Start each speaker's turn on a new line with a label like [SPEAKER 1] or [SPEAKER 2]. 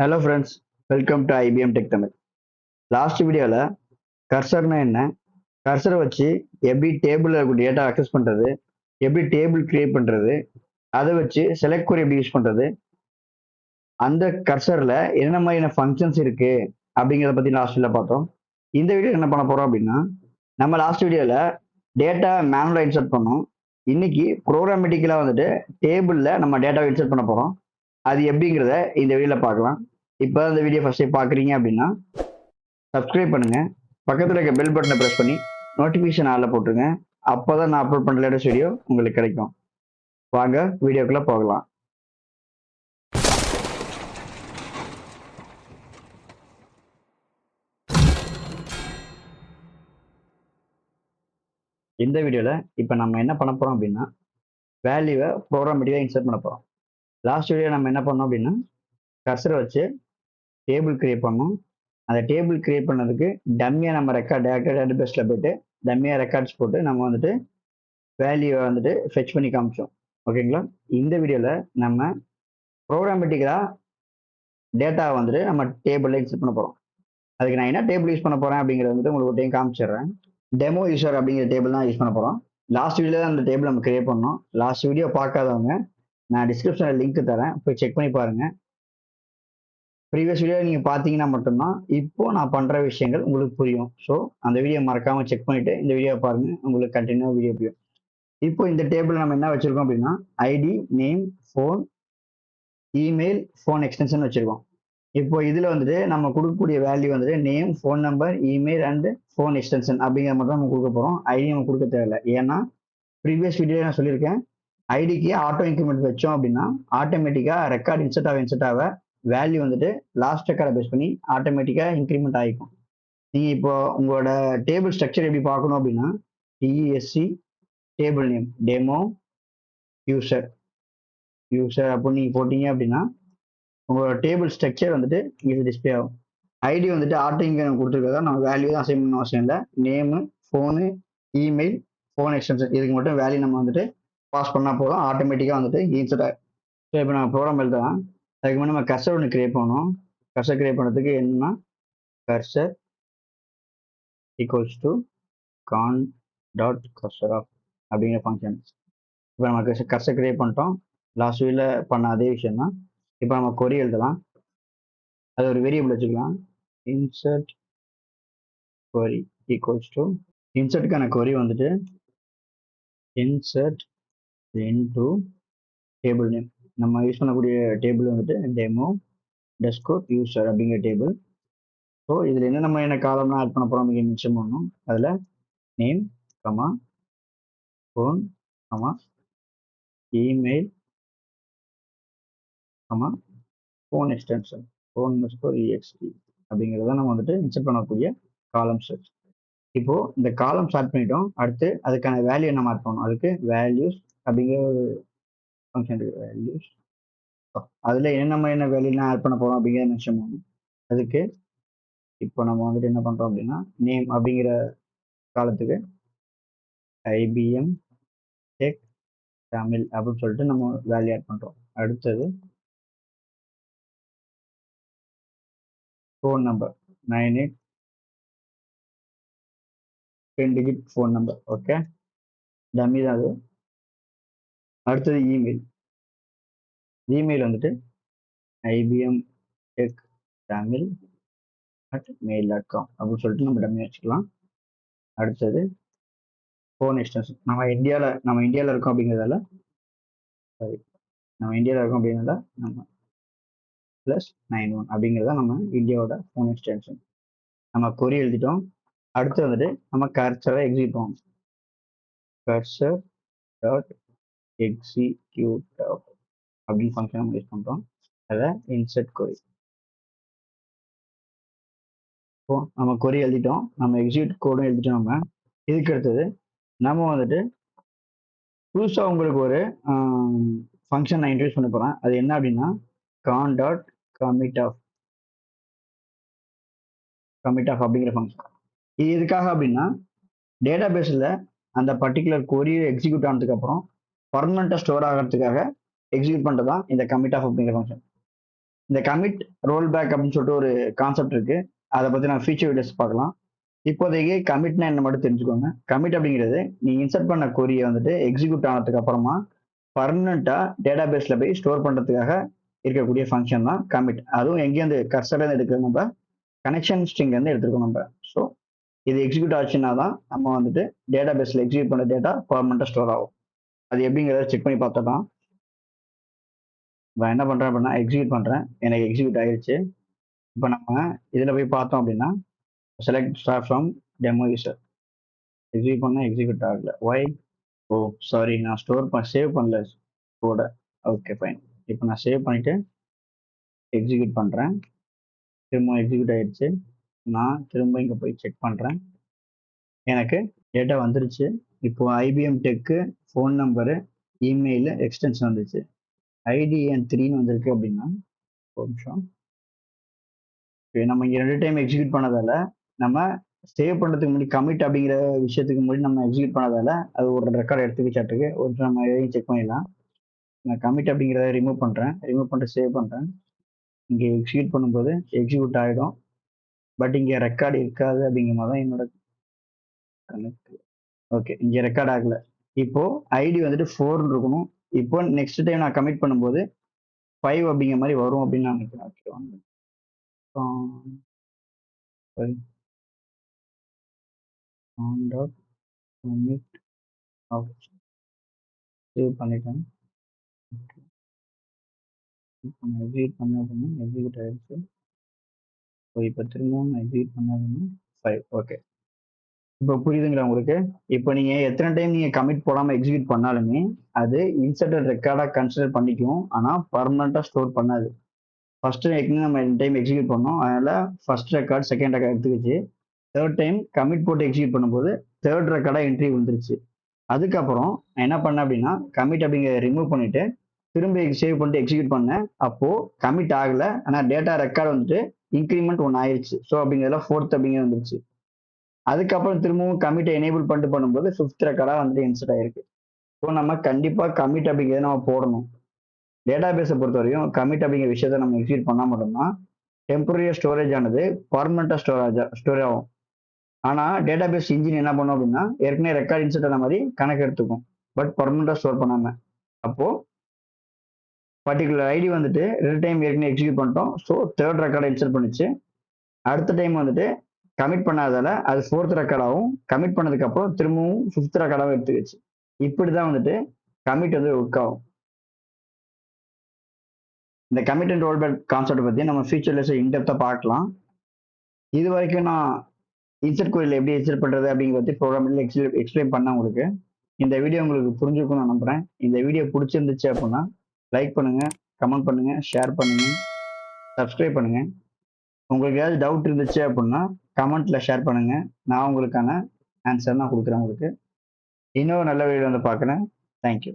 [SPEAKER 1] Hello friends, welcome to IBM tech Tamil. Last வீடியோவில் கர்சர்னா என்ன, கர்சரை வச்சு எப்படி டேபிளில் இருக்க டேட்டா அக்சஸ் பண்ணுறது, எப்படி டேபிள் கிரியேட் பண்ணுறது, அதை வச்சு செலக்ட் query எப்படி யூஸ் பண்ணுறது, அந்த கர்சரில் என்ன மாதிரியான ஃபங்க்ஷன்ஸ் இருக்குது அப்படிங்கிறத பற்றி லாஸ்ட் வீடியோவில் பார்த்தோம். இந்த வீடியோ என்ன பண்ண போகிறோம் அப்படின்னா, நம்ம லாஸ்ட் வீடியோவில் டேட்டா மேனுவலாக இன்சர்ட் பண்ணோம். இன்னைக்கு ப்ரோக்ராமேட்டிக்கலாக வந்துட்டு டேபிளில் நம்ம டேட்டாவை இன்சர்ட் பண்ண போகிறோம். அது எப்படிங்கிறத இந்த வீடியோவில் பார்க்கலாம். இப்போ இந்த வீடியோ ஃபர்ஸ்ட் டைம் பார்க்குறீங்க அப்படின்னா சப்ஸ்கிரைப் பண்ணுங்க, பக்கத்தில் இருக்க பெல் பட்டனை ப்ரெஸ் பண்ணி நோட்டிஃபிகேஷன் ஆளில் போட்டுருங்க. அப்போ தான் நான் அப்லோட் பண்ணுற லேட்டஸ்ட் வீடியோ உங்களுக்கு கிடைக்கும். வாங்க வீடியோக்குள்ளே போகலாம். இந்த வீடியோவில் இப்போ நம்ம என்ன பண்ண போகிறோம் அப்படின்னா வேல்யூவை ப்ரோக்ராமேட்டிக்காக இன்சர்ட் பண்ண போகிறோம். லாஸ்ட் வீடியோ நம்ம என்ன பண்ணோம் அப்படின்னா கர்சரை வச்சு டேபிள் கிரியேட் பண்ணோம். அந்த டேபிள் கிரியேட் பண்ணதுக்கு டம்மியாக நம்ம ரெக்கார்ட் டேட்டா பேஸில் போயிட்டு டம்மியாக ரெக்கார்ட்ஸ் போட்டு நம்ம வந்துட்டு வேல்யூவை வந்துட்டு ஃபெச் பண்ணி காமிச்சோம். ஓகேங்களா? இந்த வீடியோவில் நம்ம ப்ரோக்ராமேட்டிக்கலாக டேட்டாவை வந்துட்டு நம்ம டேபிளில் இன்சர்ட் பண்ண போகிறோம். அதுக்கு நான் என்ன டேபிள் யூஸ் பண்ண போகிறேன் அப்படிங்கிறத வந்துட்டு உங்களுக்கு ஒரு டைம் காமிச்சிடுறேன். டெமோ யூசர் அப்படிங்கிற டேபிள் தான் யூஸ் பண்ண போகிறோம். லாஸ்ட் வீடியோவில் தான் அந்த டேபிள் நம்ம கிரியேட் பண்ணோம். லாஸ்ட் வீடியோ பார்க்காதவங்க நான் டிஸ்கிரிப்ஷனில் லிங்க் தரேன், போய் செக் பண்ணி பாருங்கள். ப்ரீவியஸ் வீடியோ நீங்கள் பார்த்தீங்கன்னா மட்டும்தான் இப்போ நான் பண்ணுற விஷயங்கள் உங்களுக்கு புரியும். ஸோ அந்த வீடியோ மறக்காமல் செக் பண்ணிவிட்டு இந்த வீடியோவை பாருங்கள், உங்களுக்கு கண்டினியூ வீடியோ புரியும். இப்போ இந்த டேபிள் நம்ம என்ன வச்சுருக்கோம் அப்படின்னா ID, name, phone, email, phone extension வச்சுருக்கோம். இப்போ இதில் வந்துட்டு நம்ம கொடுக்கக்கூடிய வேல்யூ வந்துட்டு name, phone number, email and phone extension அப்படிங்கிற மட்டும் நம்ம கொடுக்க போகிறோம். ஐடி நம்ம கொடுக்க தேவையில்லை. ஏன்னா ப்ரீவியஸ் வீடியோ நான் சொல்லியிருக்கேன், ஐடிக்கு ஆட்டோ இன்க்ரிமெண்ட் வச்சோம் அப்படின்னா ஆட்டோமேட்டிக்காக ரெக்கார்ட் இன்சர்ட் ஆக வேல்யூ வந்துட்டு லாஸ்ட் ரெக்கார்டை பேஸ் பண்ணி ஆட்டோமேட்டிக்காக இன்க்ரிமெண்ட் ஆகிக்கும். நீங்கள் இப்போ உங்களோட டேபிள் ஸ்ட்ரக்சர் எப்படி பார்க்கணும் அப்படின்னா DSC table name demo user அப்படின்னு நீங்கள் போட்டீங்க அப்படின்னா உங்களோட டேபிள் ஸ்ட்ரக்சர் வந்துட்டு இங்கே டிஸ்பிளே ஆகும். ஐடி வந்துட்டு ஆட்டோ இன்க்ரிமெண்ட் கொடுத்துருக்கதா நம்ம வேல்யூ தான் அசைன் பண்ண அவசியம் இல்லை. Name, phone, email, phone extension இதுக்கு மட்டும் வேல்யூ நம்ம வந்துட்டு பாஸ் பண்ணால் போதும், ஆட்டோமேட்டிக்காக வந்துட்டு இன்சர்ட் ஆகும். ஸோ இப்போ நம்ம ப்ரோக்ராம் எழுதலாம். அதுக்கு முன்னாடி நம்ம கர்சர் ஒன்று கிரியேட் பண்ணோம். கர்சர் கிரியேட் பண்ணுறதுக்கு என்னன்னா cursor equals to con dot cursor of அப்படிங்கிற ஃபங்க்ஷன். இப்போ நம்ம கர்சர் கிரியேட் பண்ணிட்டோம். லாஸ்ட் வீடியோவில் பண்ண அதே விஷயம் தான். இப்போ நம்ம கொரி எழுதலாம். அது ஒரு வேரியபிள் வச்சுக்கலாம். இன்சர்ட் கொரி ஈக்குவல்ஸ் டு இன்சர்ட்டுக்கான கொரி வந்துட்டு இன்சர்ட் இன்டு டேபிள் நேம். நம்ம யூஸ் பண்ணக்கூடிய டேபிள் வந்துட்டு டெமோ டெஸ்கோட் யூசர் அப்படிங்கிற டேபிள். ஸோ இதில் என்ன நம்ம என்ன காலம்லாம் ஆட் பண்ண போகிறோம் அப்படிங்கிற மென்ஷன் பண்ணணும். அதில் name, comma, phone, comma, email, comma, phone extension, phone XT அப்படிங்கிறத நம்ம வந்துட்டு இன்சர்ட் பண்ணக்கூடிய காலம்ஸ். இப்போ இந்த காலம் ஸ்டார்ட் பண்ணிட்டோம். அடுத்து அதுக்கான வேல்யூ நம்ம ஆட் பண்ணணும். அதுக்கு வேல்யூஸ் அப்படிங்கிற ஒரு ஃபங்க்ஷன் இருக்கு. வேல்யூஸ் அதில் என்ன வேல்யூலாம் ஆட் பண்ண போகிறோம் அப்படிங்கிறத மென்ஷன் பண்ணணும். அதுக்கு இப்போ நம்ம வந்துட்டு என்ன பண்ணுறோம் அப்படின்னா நேம் அப்படிங்கிற காலத்துக்கு ஐபிஎம் டெக் தமிழ் அப்படின்னு சொல்லிட்டு நம்ம வேல்யூ ஆட் பண்ணுறோம். அடுத்தது phone number 98 10 digit phone number. Okay, dummy தான் அது. அடுத்தது இமெயில் வந்துட்டு ஐபிஎம் டெக் தமிழ் @mail.com அப்படின்னு சொல்லிட்டு நம்ம டம்மி வச்சுக்கலாம். அடுத்தது ஃபோன் எக்ஸ்டென்ஷன். நம்ம இந்தியாவில் இருக்கோம் அப்படிங்கிறதால நம்ம +91 அப்படிங்கிறத நம்ம இந்தியாவோட ஃபோன் எக்ஸ்டென்ஷன். நம்ம கொரி எழுதிட்டோம். அடுத்து வந்துட்டு நம்ம கர்சரை எக்ஸிக்யூட் பண்ணுவோம். கர்சர் டாட் எக்ஸிக்யூட் அப்படின்னு ஃபங்க்ஷன் நம்ம யூஸ் பண்ணுறோம். அதை இன்சர்ட் கொரி. இப்போ நம்ம கொரி எழுதிட்டோம், நம்ம எக்ஸிக்யூட் கோடும் எழுதிட்டோம். நம்ம இதுக்கு அடுத்தது நம்ம வந்துட்டு புதுசாக உங்களுக்கு ஒரு ஃபங்க்ஷன் நான் இன்ட்ரடியூஸ் பண்ண போகிறேன். அது என்ன அப்படின்னா கான் டாட் கமிட் ஆஃப் அப்படிங்கிற ஃபங்க்ஷன். இது எதுக்காக அப்படின்னா டேட்டா பேஸில் அந்த பர்டிகுலர் கொரி எக்ஸிக்யூட் ஆனதுக்கப்புறம் பர்மனெண்ட்டாக ஸ்டோர் ஆகிறதுக்காக எக்ஸிக்யூட் பண்ணுறது தான் இந்த கமிட் ஆஃப் அப்படிங்கிற ஃபங்க்ஷன். இந்த கமிட் ரோல் பேக் அப்படின்னு சொல்லிட்டு ஒரு கான்செப்ட் இருக்கு. அதை பத்தி நான் ஃபியூச்சர் வீடியோஸ் பார்க்கலாம். இப்போதைக்கு கமிட்னா என்ன மட்டும் தெரிஞ்சுக்கோங்க. கமிட் அப்படிங்கிறது நீங்க இன்சர்ட் பண்ண கொரியை வந்துட்டு எக்ஸிக்யூட் ஆனதுக்கு அப்புறமா பர்மனண்டா டேட்டா பேஸ்ல போய் ஸ்டோர் பண்றதுக்காக இருக்கக்கூடிய ஃபங்க்ஷன் தான் கமிட். அதுவும் எங்கேருந்து கர்சர்ல இருந்து எடுக்கிறது, நம்ம கனெக்ஷன் ஸ்ட்ரிங் வந்து எடுத்துருக்கோம் நம்ம. ஸோ இது எக்ஸிக்யூட் ஆச்சுன்னா தான் நம்ம வந்துட்டு டேட்டா பேஸ்ல எக்ஸிக்யூட் பண்ண டேட்டா பர்மனண்டா ஸ்டோர் ஆகும். அது எப்படிங்கிறத செக் பண்ணி பார்த்தோம். நான் என்ன பண்றேன் அப்படின்னா எக்ஸிக்யூட் பண்றேன். எனக்கு எக்ஸிக்யூட் ஆயிடுச்சு. இப்போ நம்ம இதுல போய் பார்த்தோம் அப்படின்னா select star from demo user. Execute பண்ண எக்ஸிக்யூட் ஆகல. ஒய்? ஓ சாரி, நான் சேவ் பண்ணல கோட. Okay fine. இப்போ நான் சேவ் பண்ணிட்டு எக்ஸிக்யூட் பண்றேன். திரும்ப எக்ஸிக்யூட் ஆயிடுச்சு. நான் திரும்ப இங்க போய் செக் பண்றேன். எனக்கு டேட்டா வந்துருச்சு. இப்போ IBM tech phone number email extension வந்துச்சு. ஐடி என் 3ன்னு வந்திருக்கு அப்படின்னா ஒரு நிமிஷம். நம்ம இங்க 2 டைம் எக்ஸிக்யூட் பண்ணதால நம்ம சேவ் பண்றதுக்கு முன்னாடி கமிட் அப்படிங்கிற விஷயத்துக்கு முன்னாடி நம்ம எக்ஸிக்யூட் பண்ணதால அது ஒரு ரெக்கார்ட் எடுத்து வச்சாட்டுருக்கு. ஒரு நம்ம எதையும் செக் பண்ணிடலாம். நான் கமிட் அப்படிங்கிறத ரிமூவ் பண்றேன். ரிமூவ் பண்ணிட்டு சேவ் பண்றேன். இங்க எக்ஸிக்யூட் பண்ணும்போது எக்ஸிக்யூட் ஆகிடும். பட் இங்க ரெக்கார்டு இருக்காது அப்படிங்கும் போது தான் என்னோட கணக்கு. ஓகே, இங்க ரெக்கார்ட் ஆகல. இப்போ ஐடி வந்துட்டு 4 இருக்கணும். இப்போ நெக்ஸ்ட் டைம் நான் கமிட் பண்ணும்போது 5 அப்படிங்கிற மாதிரி வரும் அப்படின்னு நான் நினைக்கிறேன். ஓகே வாங்க. கமிட் சேவ் பண்ணிட்டேன். எக்ஸிக்யூட் பண்ண அப்படின்னா எக்ஸிக்யூட் ஆயிடுச்சு. இப்போ திரும்பவும் எக்ஸிக்யூட் பண்ண அப்படின்னா 5. ஓகே, இப்போ புரியுதுங்களா உங்களுக்கு? இப்போ நீங்க எத்தனை டைம் நீங்க கமிட் போடாம எக்ஸிக்யூட் பண்ணாலுமே அது இன்சர்டட் ரெக்கார்டா கன்சிடர் பண்ணிக்கும். ஆனா பர்மனண்டா ஸ்டோர் பண்ணாது. ஃபர்ஸ்ட் ஏற்கனவே நம்ம 2 டைம் எக்ஸிக்யூட் பண்ணோம். அதனால ஃபர்ஸ்ட் ரெக்கார்ட் செகண்ட் ரெக்கார்ட் எடுத்துக்கிச்சு. தேர்ட் டைம் கமிட் போட்டு எக்ஸிக்யூட் பண்ணும்போது தேர்ட் ரெக்கார்டா என்ட்ரி வந்துருச்சு. அதுக்கப்புறம் நான் என்ன பண்ணேன் அப்படின்னா கமிட் அப்படிங்கிறத ரிமூவ் பண்ணிட்டு திரும்ப சேவ் பண்ணிட்டு எக்ஸிக்யூட் பண்ணேன். அப்போ கமிட் ஆகல, ஆனா டேட்டா ரெக்கார்டு வந்துட்டு இன்க்ரிமெண்ட் 1 ஆயிடுச்சு. ஸோ அப்படிங்கிறதுல 4th அப்படிங்கிறது வந்துருச்சு. அதுக்கப்புறம் திரும்பவும் கமிட்டை எனேபிள் பண்ணிட்டு பண்ணும்போது 5th ரெக்கார்டா வந்துட்டு இன்சர்ட் ஆயிருக்கு. ஸோ நம்ம கண்டிப்பா கமிட் அப்படிங்கிறத நம்ம போடணும். டேட்டா பேஸை பொறுத்த வரையும் கமிட் அப்படிங்கிற விஷயத்த நம்ம எக்ஸிக்யூட் பண்ணா மட்டும்தான் டெம்பரரி ஸ்டோரேஜ் ஆனது பர்மனண்டா ஸ்டோர் ஆகும். ஆனா டேட்டா பேஸ் இன்ஜின் என்ன பண்ணும் அப்படின்னா ஏற்கனவே ரெக்கார்ட் இன்சர்ட் ஆன மாதிரி கணக்கு எடுத்துக்கும். பட் பர்மனண்டா ஸ்டோர் பண்ணாம. அப்போ பர்டிகுலர் ஐடி வந்துட்டு 2 டைம் ஏற்கனவே எக்ஸிக்யூட் பண்ணிட்டோம். ஸோ தேர்ட் ரெக்கார்டை இன்சர்ட் பண்ணிச்சு. அடுத்த டைம் வந்துட்டு கமிட் பண்ணாதால அது 4th ரெக்கார்டாகவும் கமிட் பண்ணதுக்கு அப்புறம் திரும்பவும் 5th ரெக்கார்டாகவும் எடுத்துக்கிச்சு. இப்படிதான் வந்துட்டு கமிட் வந்து ஒர்க் ஆகும். இந்த commit and roll back concept பத்தி நம்ம ஃபியூச்சர்ல இன்டெப்தா பார்க்கலாம். இது வரைக்கும் நான் இன்சர்ட் கொரியில எப்படி இன்சர்ட் பண்றது அப்படிங்கிறத பத்தி ப்ரோக்ராமிங்ல எக்ஸ்பிளைன் பண்ண உங்களுக்கு. இந்த வீடியோ உங்களுக்கு புரிஞ்சுக்கும் நான் நம்புறேன். இந்த வீடியோ பிடிச்சிருந்துச்சு அப்படின்னா லைக் பண்ணுங்க, கமெண்ட் பண்ணுங்க, ஷேர் பண்ணுங்க, சப்ஸ்கிரைப் பண்ணுங்க. உங்களுக்கு ஏதாவது டவுட் இருந்துச்சு அப்படின்னா கமெண்ட்ல ஷேர் பண்ணுங்க. நான் உங்களுக்கான ஆன்சர் நான் கொடுக்குறேன் உங்களுக்கு. இன்னொரு நல்ல வீடியோ வந்து பார்க்குறேன். தேங்க்யூ.